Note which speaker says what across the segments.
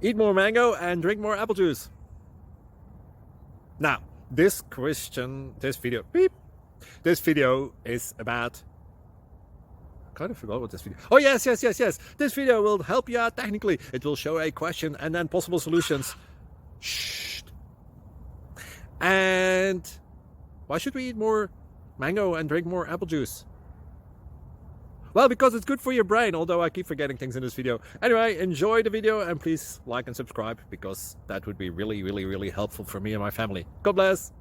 Speaker 1: Eat more mango and drink more apple juice. Now, this video is about... I kind of forgot what this video... Oh, yes. This video will help you out technically. It will show a question and then possible solutions. Shh. And why should we eat more mango and drink more apple juice? Well, because it's good for your brain, although I keep forgetting things in this video. Anyway, enjoy the video and please like and subscribe, because that would be really helpful for me and my family. God bless!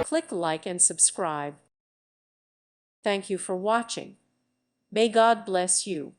Speaker 2: Click like and subscribe. Thank you for watching. May God bless you.